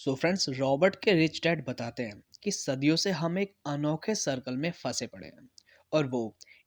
So friends, Robert के rich dad बताते हैं कि सदियों से हम एक अनोखे सर्कल में फंसे पड़े हैं और वो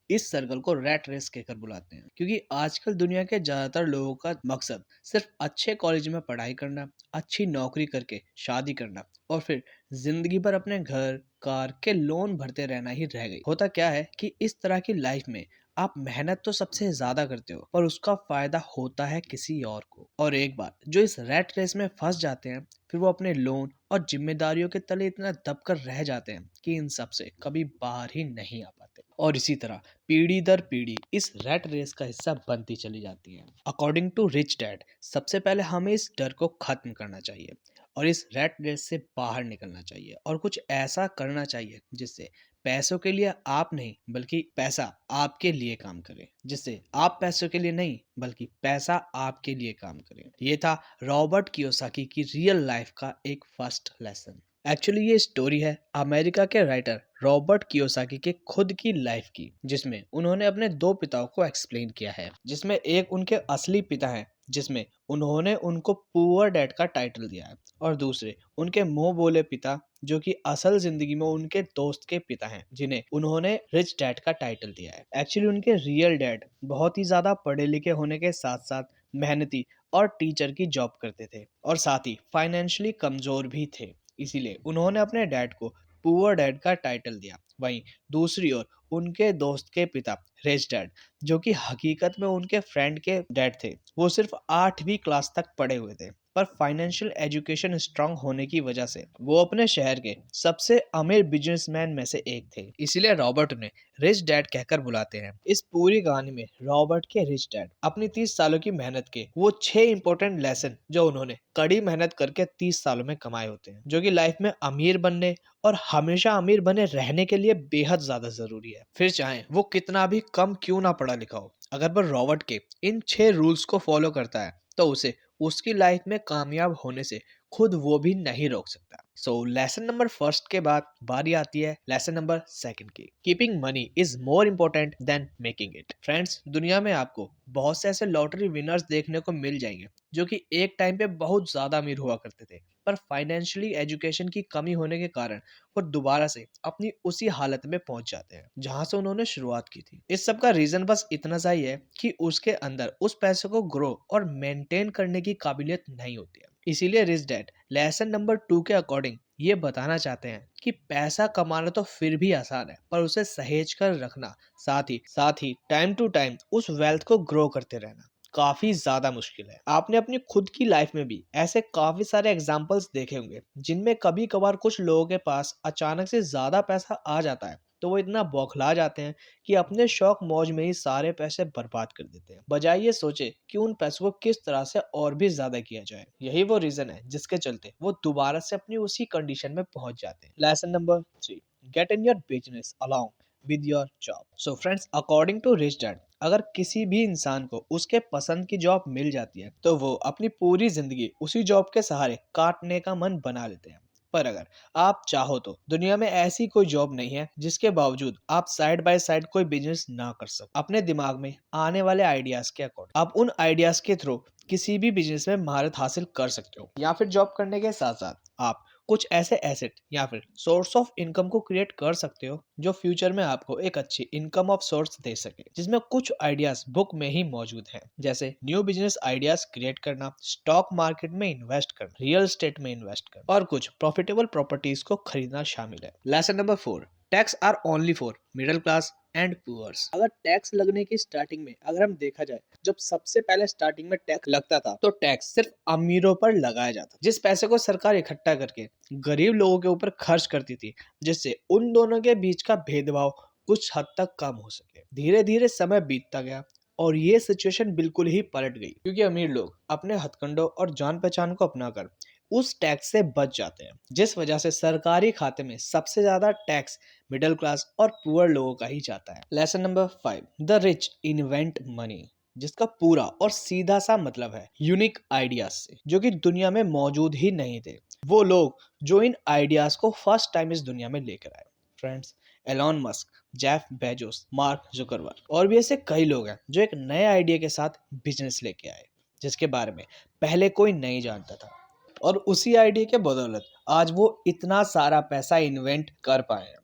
इस सर्कल को रैट रेस कहकर बुलाते हैं, क्योंकि आजकल दुनिया के ज्यादातर लोगों का मकसद सिर्फ अच्छे कॉलेज में पढ़ाई करना, अच्छी नौकरी करके शादी करना और फिर जिंदगी भर अपने घर कार के लोन भरते रहना ही रह गई। होता क्या है कि इस तरह की लाइफ में आप मेहनत तो सबसे ज्यादा करते हो पर उसका फायदा होता है किसी और को, और एक बार जो इस रैट रेस में फंस जाते हैं फिर वो अपने लोन और जिम्मेदारियों के तले इतना दबकर रह जाते हैं कि इन सब से कभी बाहर ही नहीं आ पाते, और इसी तरह पीढ़ी दर पीढ़ी इस रैट रेस का हिस्सा बनती चली जाती है। अकॉर्डिंग टू रिच डैड, सबसे पहले हमें इस डर को खत्म करना चाहिए और इस रैट रेस से बाहर निकलना चाहिए और कुछ ऐसा करना चाहिए जिससे पैसों के लिए आप नहीं बल्कि पैसा आपके लिए काम करे, जिससे आप पैसों के लिए नहीं बल्कि पैसा आपके लिए काम करे। ये था रॉबर्ट कियोसाकी की रियल लाइफ का एक फर्स्ट लेसन। एक्चुअली ये स्टोरी है अमेरिका के राइटर रॉबर्ट कियोसाकी के खुद की लाइफ की, जिसमें उन्होंने अपने दो पिताओं को एक्सप्लेन किया है, जिसमें एक उनके असली पिता हैं जिसमें उन्होंने उनको पुअर डैड का टाइटल दिया है, और दूसरे उनके मुंह बोले पिता जो कि असल जिंदगी में उनके दोस्त के पिता हैं जिन्हें उन्होंने रिच डैड का टाइटल दिया है। एक्चुअली उनके रियल डैड बहुत ही ज्यादा पढ़े लिखे होने के साथ साथ मेहनती और टीचर की जॉब करते थे और साथ ही फाइनेंशियली कमजोर भी थे, इसीलिए उन्होंने अपने डैड को पुअर डैड का टाइटल दिया। वहीं दूसरी ओर उनके दोस्त के पिता रिच डैड, जो कि हकीकत में उनके फ्रेंड के डैड थे, वो सिर्फ 8वीं क्लास तक पढ़े हुए थे पर फाइनेंशियल एजुकेशन स्ट्रांग होने की वजह से वो अपने शहर के सबसे अमीर बिजनेसमैन में से एक थे, इसीलिए रॉबर्ट उन्हें रिच डैड कहकर बुलाते हैं। इस पूरी कहानी में रॉबर्ट के रिच डैड अपनी 30 सालों की मेहनत के वो 6 इंपॉर्टेंट लेसन जो उन्होंने कड़ी मेहनत करके 30 सालों में कमाए होते हैं, जो कि लाइफ में अमीर बनने और हमेशा अमीर बने रहने के लिए बेहद ज्यादा जरूरी है, फिर चाहे वो कितना भी कम क्यों ना पढ़ा लिखा हो। अगर वो रॉबर्ट के इन 6 रूल्स को फॉलो करता है तो उसे उसकी लाइफ में कामयाब होने से खुद वो भी नहीं रोक सकता। सो लेसन नंबर फर्स्ट के बाद बारी आती है लेसन नंबर सेकंड की। Keeping money is more important then making it. Friends, दुनिया में आपको बहुत से ऐसे लॉटरी विनर्स देखने को मिल जाएंगे जो कि एक टाइम पे बहुत ज्यादा अमीर हुआ करते थे, पर फाइनेंशियली एजुकेशन की कमी होने के कारण वो दोबारा से अपनी उसी हालत में पहुंच जाते हैं जहां से उन्होंने शुरुआत की थी। इस सब का रीजन बस इतना सा ही है कि उसके अंदर उस पैसे को ग्रो और मेंटेन करने की काबिलियत नहीं होती है। इसीलिए रिच डैड लेसन नंबर 2 के अकॉर्डिंग ये बताना चाहते हैं कि पैसा कमाना तो फिर भी आसान है पर उसे सहेज कर रखना, साथ ही टाइम टू टाइम उस वेल्थ को ग्रो करते रहना काफी ज्यादा मुश्किल है। आपने अपनी खुद की लाइफ में भी ऐसे काफी सारे एग्जाम्पल्स देखे होंगे जिनमें कभी कभार कुछ लोगों के पास अचानक से ज्यादा पैसा आ जाता है तो वो इतना बौखला जाते हैं कि अपने शौक मौज में ही सारे पैसे बर्बाद कर देते हैं, बजाय ये सोचे कि उन पैसों को किस तरह से और भी ज्यादा किया जाए। यही वो रीजन है जिसके चलते वो दोबारा से अपनी उसी कंडीशन में पहुंच जाते हैं। Lesson number 3, get in your business along with your job. So friends, according to Rich Dad, अगर किसी भी इंसान को उसके पसंद की जॉब मिल जाती है तो वो अपनी पूरी जिंदगी उसी जॉब के सहारे काटने का मन बना लेते हैं। पर अगर आप चाहो तो दुनिया में ऐसी कोई जॉब नहीं है जिसके बावजूद आप साइड बाय साइड कोई बिजनेस ना कर सको। अपने दिमाग में आने वाले आइडियाज के अकॉर्डिंग आप उन आइडियाज के थ्रू किसी भी बिजनेस में महारत हासिल कर सकते हो, या फिर जॉब करने के साथ साथ आप कुछ ऐसे एसेट या फिर सोर्स ऑफ इनकम को क्रिएट कर सकते हो जो फ्यूचर में आपको एक अच्छी इनकम ऑफ सोर्स दे सके, जिसमें कुछ आइडियाज बुक में ही मौजूद हैं, जैसे न्यू बिजनेस आइडियाज क्रिएट करना, स्टॉक मार्केट में इन्वेस्ट करना, रियल एस्टेट में इन्वेस्ट करना और कुछ प्रॉफिटेबल प्रॉपर्टीज को खरीदना शामिल है। Lesson number 4, taxes are only for middle class and poors. अगर टैक्स लगने की स्टार्टिंग में अगर हम देखा जाए, जब सबसे पहले स्टार्टिंग में टैक्स लगता था तो टैक्स सिर्फ अमीरों पर लगाया जाता, जिस पैसे को सरकार इकट्ठा करके गरीब लोगों के ऊपर खर्च करती थी, जिससे उन दोनों के बीच का भेदभाव कुछ हद तक कम हो सके। धीरे धीरे समय बीतता गया और ये सिचुएशन बिल्कुल ही पलट गई, क्योंकि अमीर लोग अपने हथकंडों और जान पहचान को अपनाकर उस टैक्स से बच जाते हैं, जिस वजह से सरकारी खाते में सबसे ज्यादा टैक्स मिडिल क्लास और पुअर लोगों का ही जाता है। Lesson number 5, the rich invent money, जिसका पूरा और सीधा सा मतलब है यूनिक आइडियाज से जो कि दुनिया में मौजूद ही नहीं थे, वो लोग जो इन आइडियाज को फर्स्ट टाइम इस दुनिया में लेकर आए। Friends, Elon Musk, Jeff Bezos, mark Zuckerberg और भी ऐसे कई लोग हैं जो एक नए आइडिया के साथ बिजनेस लेके आए जिसके बारे में पहले कोई नहीं जानता था, और उसी आइडिया के बदौलत आज वो इतना सारा पैसा इन्वेंट कर पाए हैं।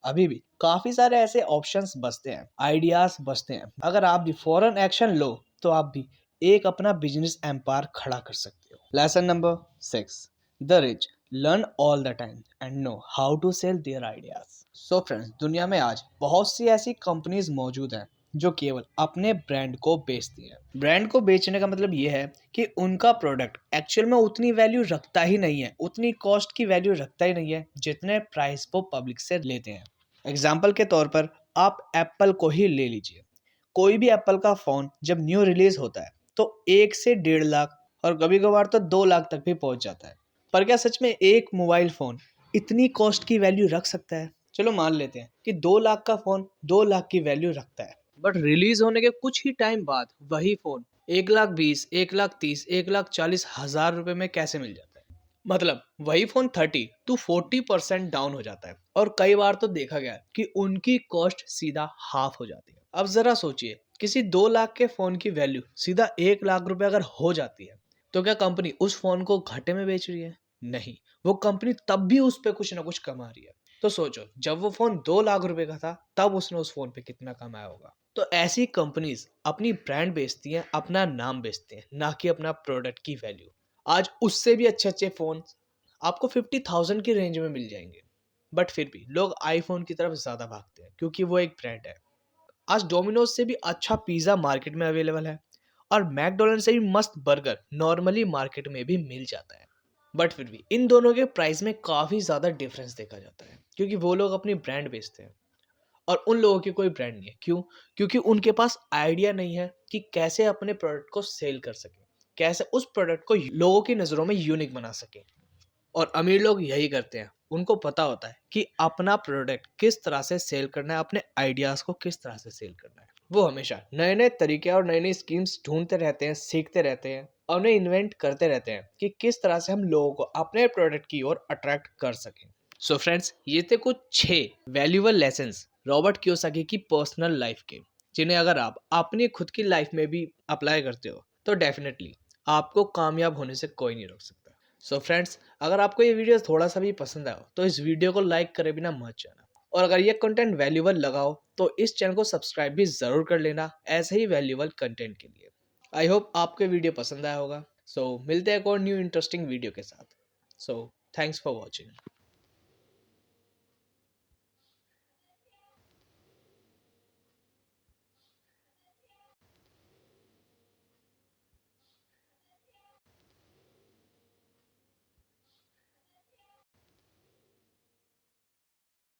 अभी भी काफी सारे ऐसे ऑप्शंस बचते हैं, आइडियाज बचते हैं। अगर आप भी फौरन एक्शन लो तो आप भी एक अपना बिजनेस एम्पायर खड़ा कर सकते हो। Lesson number 6, the rich learn all the time and know how to sell their ideas. So friends, दुनिया में आज बहुत सी ऐसी कंपनीज मौजूद हैं जो केवल अपने ब्रांड को बेचती हैं। ब्रांड को बेचने का मतलब ये है कि उनका प्रोडक्ट एक्चुअल में उतनी वैल्यू रखता ही नहीं है, उतनी कॉस्ट की वैल्यू रखता ही नहीं है जितने प्राइस वो पब्लिक से लेते हैं। एग्जाम्पल के तौर पर आप एप्पल को ही ले लीजिए। कोई भी एप्पल का फ़ोन जब न्यू रिलीज होता है तो 1 से 1.5 लाख और कभी कभार तो 2 लाख तक भी पहुंच जाता है। पर क्या सच में एक मोबाइल फ़ोन इतनी कॉस्ट की वैल्यू रख सकता है? चलो मान लेते हैं कि 2 लाख का फ़ोन 2 लाख की वैल्यू रखता है, बट रिलीज होने के कुछ ही टाइम बाद वही फ़ोन 1,20,000, 1,30,000, 1,40,000 रुपए में कैसे मिल जाता है? मतलब वही फोन 30 to 40% डाउन हो जाता है। और कई बार तो देखा गया है कि उनकी कॉस्ट सीधा हाफ हो जाती है। अब जरा सोचिए, किसी 2 लाख के फोन की वैल्यू सीधा 1 लाख रुपए अगर हो जाती है तो क्या कंपनी उस फोन को घाटे में बेच रही है? नहीं, वो कंपनी तब भी उस पर कुछ ना कुछ कमा रही है। तो सोचो, जब वो फोन 2 लाख रुपए का था तब उसने उस फोन पे कितना कमाया होगा। तो ऐसी कंपनीज अपनी ब्रांड बेचती हैं, अपना नाम बेचते हैं, ना कि अपना प्रोडक्ट की वैल्यू। आज उससे भी अच्छे अच्छे फोन आपको 50,000 की रेंज में मिल जाएंगे, बट फिर भी लोग आईफोन की तरफ ज़्यादा भागते हैं क्योंकि वो एक ब्रांड है। आज डोमिनोज से भी अच्छा पिज़्ज़ा मार्केट में अवेलेबल है और मैकडोनल्ड से भी मस्त बर्गर नॉर्मली मार्केट में भी मिल जाता है। बट फिर भी इन दोनों के प्राइस में काफ़ी ज़्यादा डिफरेंस देखा जाता है क्योंकि वो लोग अपनी ब्रांड बेचते हैं और उन लोगों की कोई ब्रांड नहीं है। क्यों? क्योंकि उनके पास आइडिया नहीं है कि कैसे अपने प्रोडक्ट को सेल कर सके, कैसे उस प्रोडक्ट को लोगों की नज़रों में यूनिक बना सके। और अमीर लोग यही करते हैं, उनको पता होता है कि अपना प्रोडक्ट किस तरह से सेल करना है, अपने आइडियाज़ को किस तरह से सेल करना है। वो हमेशा नए नए तरीके और नई नई स्कीम्स ढूंढते रहते हैं, सीखते रहते हैं और उन्हें इन्वेंट करते रहते हैं कि किस तरह से हम लोगों को अपने प्रोडक्ट की ओर अट्रैक्ट कर सकें। सो फ्रेंड्स, ये थे कुछ 6 वैल्यूएबल लेसन्स रॉबर्ट कियोसाकी की पर्सनल लाइफ के, जिन्हें अगर आप अपनी खुद की लाइफ में भी अप्लाई करते हो तो डेफिनेटली आपको कामयाब होने से कोई नहीं रोक सकता। सो फ्रेंड्स, अगर आपको ये वीडियो थोड़ा सा भी पसंद आया तो इस वीडियो को लाइक करे बिना मत जाना, और अगर ये कंटेंट वैल्यूएबल लगा हो तो इस चैनल को सब्सक्राइब भी ज़रूर कर लेना ऐसे ही वैल्यूएबल कंटेंट के लिए। आई होप आपको वीडियो पसंद आया होगा। सो मिलते हैं एक और न्यू इंटरेस्टिंग वीडियो के साथ। So thanks for watching.